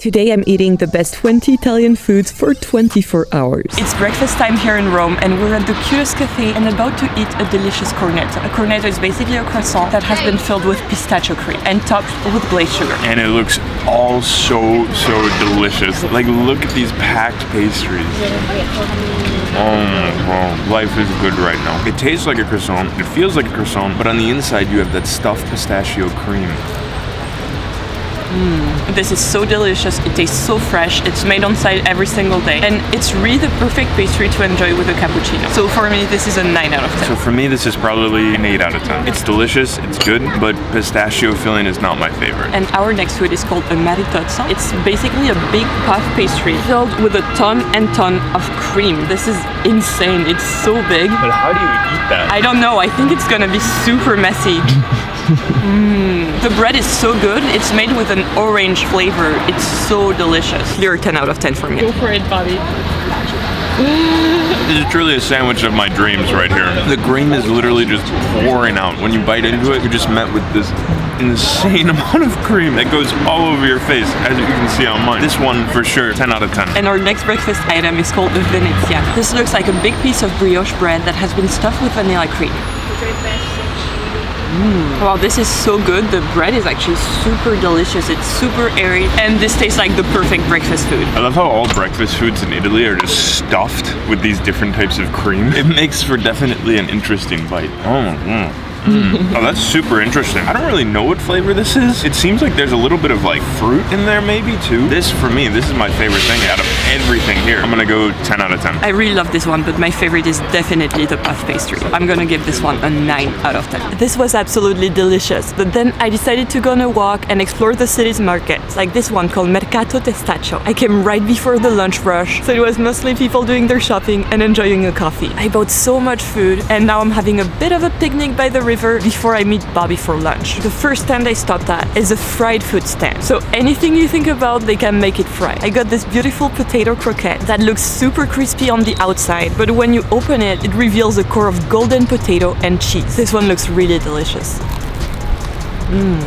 Today I'm eating the best 20 Italian foods for 24 hours. It's breakfast time here in Rome and we're at the cutest cafe and about to eat a delicious cornetto. A cornetto is basically a croissant that has been filled with pistachio cream and topped with glazed sugar. And it looks all so delicious. Like, look at these packed pastries. Oh, life is good right now. It tastes like a croissant, it feels like a croissant, but on the inside you have that stuffed pistachio cream. This is so delicious, it tastes so fresh, it's made on site every single day, and it's really the perfect pastry to enjoy with a cappuccino. So for me, this is a 9 out of 10. So for me, this is probably an 8 out of 10. It's delicious, it's good, but pistachio filling is not my favorite. And our next food is called a Maritozzo. It's basically a big puff pastry filled with a ton and ton of cream. This is insane, it's so big. But how do you eat that? I don't know, I think it's gonna be super messy. The bread is so good, it's made with an orange flavor. It's so delicious. Clear 10 out of 10 for me. Go for it, Bobby. This is truly a sandwich of my dreams right here. The cream is literally just pouring out. When you bite into it, you're just met with this insane amount of cream that goes all over your face, as you can see on mine. This one, for sure, 10 out of 10. And our next breakfast item is called the Veneziana. This looks like a big piece of brioche bread that has been stuffed with vanilla cream. Wow, this is so good. The bread is actually super delicious. It's super airy, and this tastes like the perfect breakfast food. I love how all breakfast foods in Italy are just stuffed with these different types of cream. It makes for definitely an interesting bite. Oh, that's super interesting. I don't really know what flavor this is. It seems like there's a little bit of like fruit in there maybe too. This, for me, this is my favorite thing out of everything here. I'm gonna go 10 out of 10. I really love this one, but my favorite is definitely the puff pastry. I'm gonna give this one a 9 out of 10. This was absolutely delicious, but then I decided to go on a walk and explore the city's markets, like this one called Mercato Testaccio. I came right before the lunch rush, so it was mostly people doing their shopping and enjoying a coffee. I bought so much food, and now I'm having a bit of a picnic by the river before I meet Bobby for lunch. The first stand I stopped at is a fried food stand. So anything you think about, they can make it fried. I got this beautiful potato croquette that looks super crispy on the outside, but when you open it, it reveals a core of golden potato and cheese. This one looks really delicious.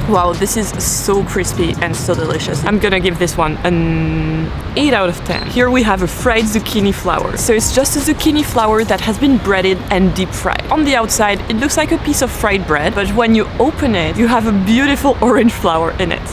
Wow, this is so crispy and so delicious. I'm gonna give this one an 8 out of 10. Here we have a fried zucchini flower. So it's just a zucchini flower that has been breaded and deep fried. On the outside, it looks like a piece of fried bread, but when you open it, you have a beautiful orange flower in it.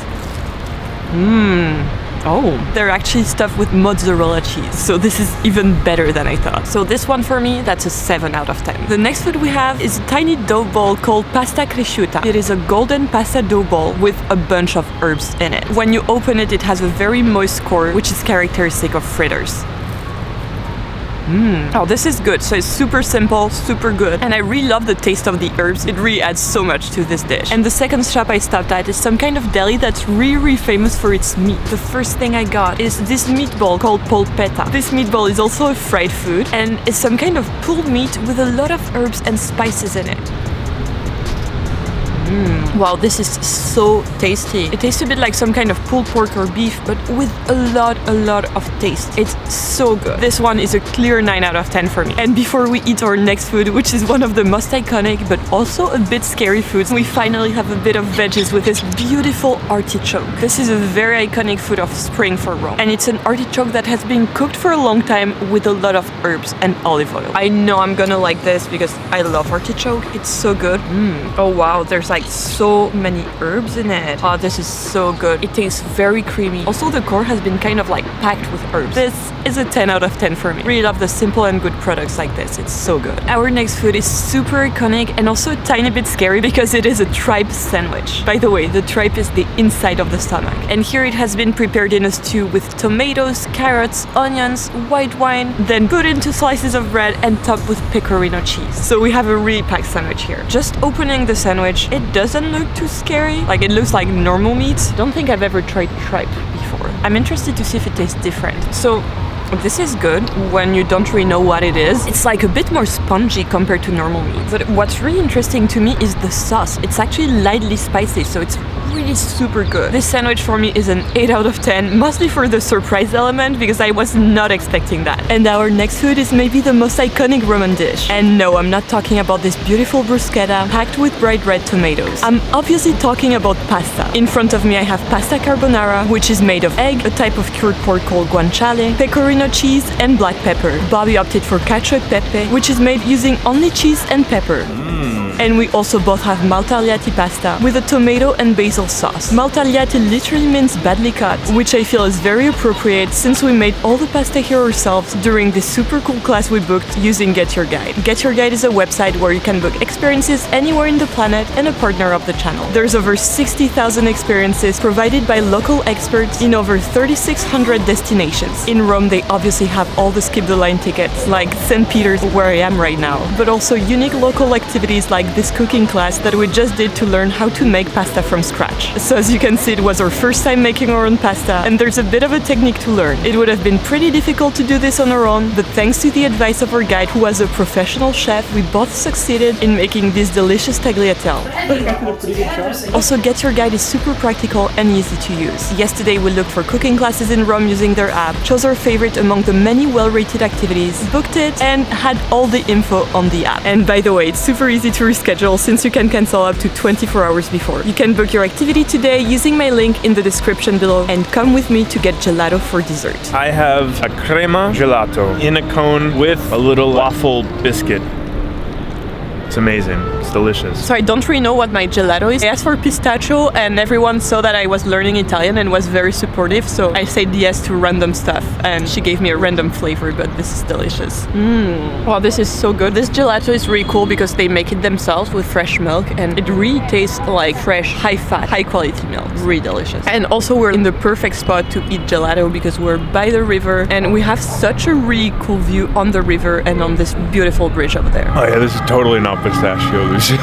Oh, they're actually stuffed with mozzarella cheese, so this is even better than I thought. So this one for me, that's a 7 out of 10. The next food we have is a tiny dough ball called pasta cresciuta. It is a golden pasta dough ball with a bunch of herbs in it. When you open it, it has a very moist core, which is characteristic of fritters. Oh, this is good. So it's super simple, super good. And I really love the taste of the herbs. It really adds so much to this dish. And the second shop I stopped at is some kind of deli that's really famous for its meat. The first thing I got is this meatball called Polpetta. This meatball is also a fried food and is some kind of pulled meat with a lot of herbs and spices in it. Wow, this is so tasty. It tastes a bit like some kind of pulled pork or beef, but with a lot of taste. It's so good. This one is a clear 9 out of 10 for me. And before we eat our next food, which is one of the most iconic, but also a bit scary foods, we finally have a bit of veggies with this beautiful artichoke. This is a very iconic food of spring for Rome. And it's an artichoke that has been cooked for a long time with a lot of herbs and olive oil. I know I'm gonna like this because I love artichoke. It's so good. Oh wow, there's like so many herbs in it. Oh, this is so good. It tastes very creamy. Also, the core has been kind of like packed with herbs. This is a 10 out of 10 for me. Really love the simple and good products like this. It's so good. Our next food is super iconic and also a tiny bit scary because it is a tripe sandwich. By the way, the tripe is the inside of the stomach. And here it has been prepared in a stew with tomatoes, carrots, onions, white wine, then put into slices of bread and topped with pecorino cheese. So we have a really packed sandwich here. Just opening the sandwich, it doesn't look too scary. Like, it looks like normal meat. Don't think I've ever tried tripe before. I'm interested to see if it tastes different. So this is good when you don't really know what it is. It's like a bit more spongy compared to normal meat. But what's really interesting to me is the sauce. It's actually lightly spicy, so it's really super good. This sandwich for me is an 8 out of 10, mostly for the surprise element because I was not expecting that. And our next food is maybe the most iconic Roman dish. And no, I'm not talking about this beautiful bruschetta packed with bright red tomatoes. I'm obviously talking about pasta. In front of me I have pasta carbonara, which is made of egg, a type of cured pork called guanciale, pecorino cheese, and black pepper. Bobby opted for Cacio e Peppe, which is made using only cheese and pepper. And we also both have Matagliata pasta with a tomato and basil sauce. Matagliata literally means badly cut, which I feel is very appropriate since we made all the pasta here ourselves during this super cool class we booked using Get Your Guide. Get Your Guide is a website where you can book experiences anywhere in the planet and a partner of the channel. There's over 60,000 experiences provided by local experts in over 3,600 destinations. In Rome, they obviously have all the skip the line tickets, like St. Peter's, where I am right now, but also unique local activities like this cooking class that we just did to learn how to make pasta from scratch. So as you can see, it was our first time making our own pasta, and there's a bit of a technique to learn. It would have been pretty difficult to do this on our own, but thanks to the advice of our guide, who was a professional chef, we both succeeded in making this delicious tagliatelle. Also, Get Your Guide is super practical and easy to use. Yesterday we looked for cooking classes in Rome using their app, chose our favorite among the many well-rated activities, booked it, and had all the info on the app. And by the way, it's super easy to reschedule since you can cancel up to 24 hours before. You can book your activity today using my link in the description below and come with me to get gelato for dessert. I have a crema gelato in a cone with a little waffle biscuit. It's amazing. It's delicious. So I don't really know what my gelato is. I asked for pistacchio and everyone saw that I was learning Italian and was very supportive, so I said yes to random stuff and she gave me a random flavor, but this is delicious. Wow, this is so good. This gelato is really cool because they make it themselves with fresh milk and it really tastes like fresh, high-fat, high-quality milk. Really delicious. And also we're in the perfect spot to eat gelato because we're by the river and we have such a really cool view on the river and on this beautiful bridge over there. Oh yeah, this is totally not pistachio, Lucy.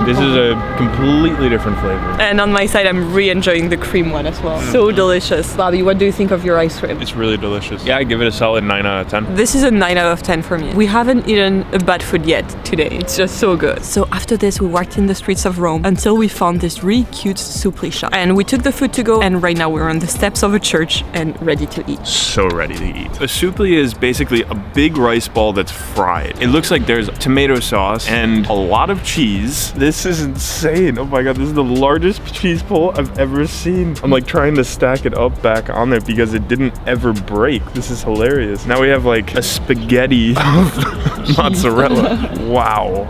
This is a completely different flavor. And on my side, I'm really enjoying the cream one as well. So delicious. Bobby, what do you think of your ice cream? It's really delicious. Yeah, I give it a solid 9 out of 10. This is a 9 out of 10 for me. We haven't eaten a bad food yet today. It's just so good. So after this, we walked in the streets of Rome until we found this really cute supply shop. And we took the food to go, and right now we're on the steps of a church and ready to eat. So ready to eat. A supply is basically a big rice ball that's fried. It looks like there's tomato sauce and a lot of cheese. This is insane. Oh my god, this is the largest cheese pull I've ever seen. I'm like trying to stack it up back on there because it didn't ever break. This is hilarious. Now we have like a spaghetti of mozzarella. Wow.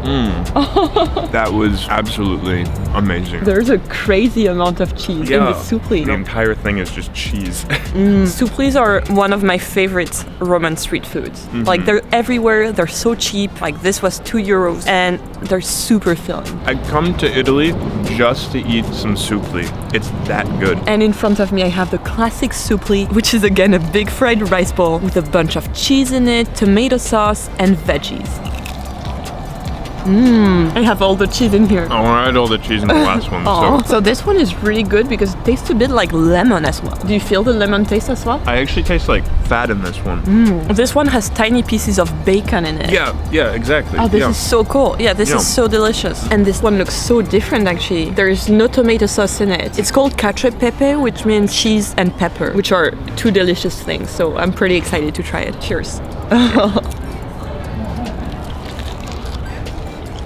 That was absolutely amazing. There's a crazy amount of cheese in the supply. The entire thing is just cheese. Supplis are one of my favorite Roman street foods. Like they're everywhere, they're so cheap. Like this was €2 and they're super filling. I come to Italy just to eat some suppli. It's that good. And in front of me I have the classic suppli, which is again a big fried rice ball with a bunch of cheese in it, tomato sauce and veggies. I have all the cheese in here. Oh, I had all the cheese in the last one. So this one is really good because it tastes a bit like lemon as well. Do you feel the lemon taste as well? I actually taste like fat in this one. This one has tiny pieces of bacon in it. Yeah, exactly. Oh, this is so cool. Yeah, this is so delicious. And this one looks so different actually. There is no tomato sauce in it. It's called Cacio e Peppe, which means cheese and pepper, which are two delicious things. So I'm pretty excited to try it. Cheers.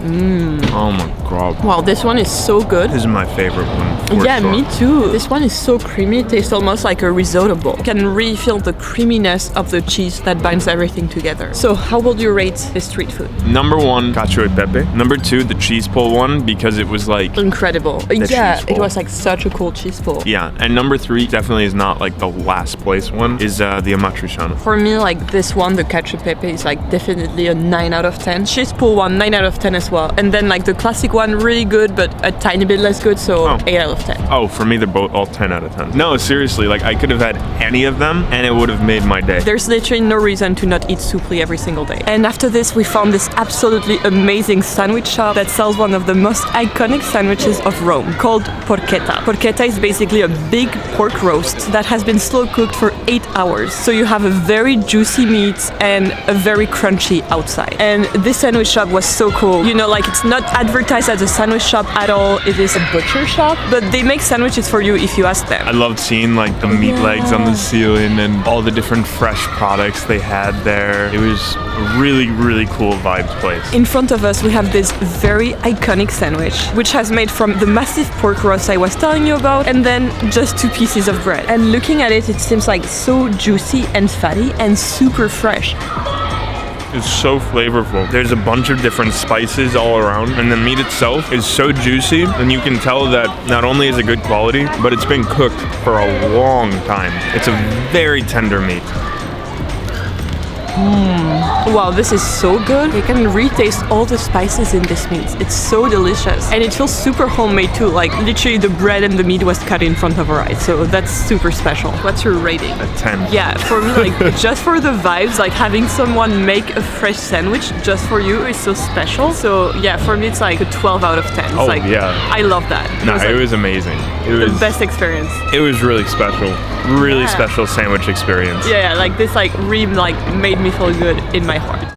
Oh my god. Wow, this one is so good. This is my favorite one. Yeah, me too. This one is so creamy. It tastes almost like a risotto bowl. You can really feel the creaminess of the cheese that binds everything together. So how would you rate this street food? Number 1, Cacio e Peppe. Number 2, the cheese pull one, because it was like incredible. Yeah, it was like such a cool cheese pull. Yeah, and number 3 definitely is not like the last place one, is the amatriciana. For me, like this one, the Cacio e Peppe is like definitely a 9 out of 10. Cheese pull one, 9 out of 10 as well. And then like the classic one, really good, but a tiny bit less good, so 8 out of 10. Oh, for me, they're both all 10 out of 10. No, seriously, like I could have had any of them and it would have made my day. There's literally no reason to not eat suppli every single day. And after this, we found this absolutely amazing sandwich shop that sells one of the most iconic sandwiches of Rome, called Porchetta. Porchetta is basically a big pork roast that has been slow cooked for 8 hours. So you have a very juicy meat and a very crunchy outside. And this sandwich shop was so cool. You know, like it's not advertised as a sandwich shop at all. It is a butcher shop, but they make sandwiches for you if you ask them. I loved seeing like the meat legs on the ceiling and all the different fresh products they had there. It was a really, really cool vibes place. In front of us, we have this very iconic sandwich, which has made from the massive pork roast I was telling you about, and then just 2 pieces of bread. And looking at it, it seems like so juicy and fatty and super fresh. It's so flavorful. There's a bunch of different spices all around, and the meat itself is so juicy, and you can tell that not only is it good quality, but it's been cooked for a long time. It's a very tender meat. Wow, this is so good. You can re-taste all the spices in this meat. It's so delicious. And it feels super homemade too. Like literally the bread and the meat was cut in front of our eyes. So that's super special. What's your rating? A 10. Yeah, for me, like just for the vibes, like having someone make a fresh sandwich just for you is so special. So yeah, for me it's like a 12 out of 10. It's like, yeah. I love that. It was amazing. It was the best experience. It was really special. Really special sandwich experience. Yeah, like this like really like made me feel good in my heart.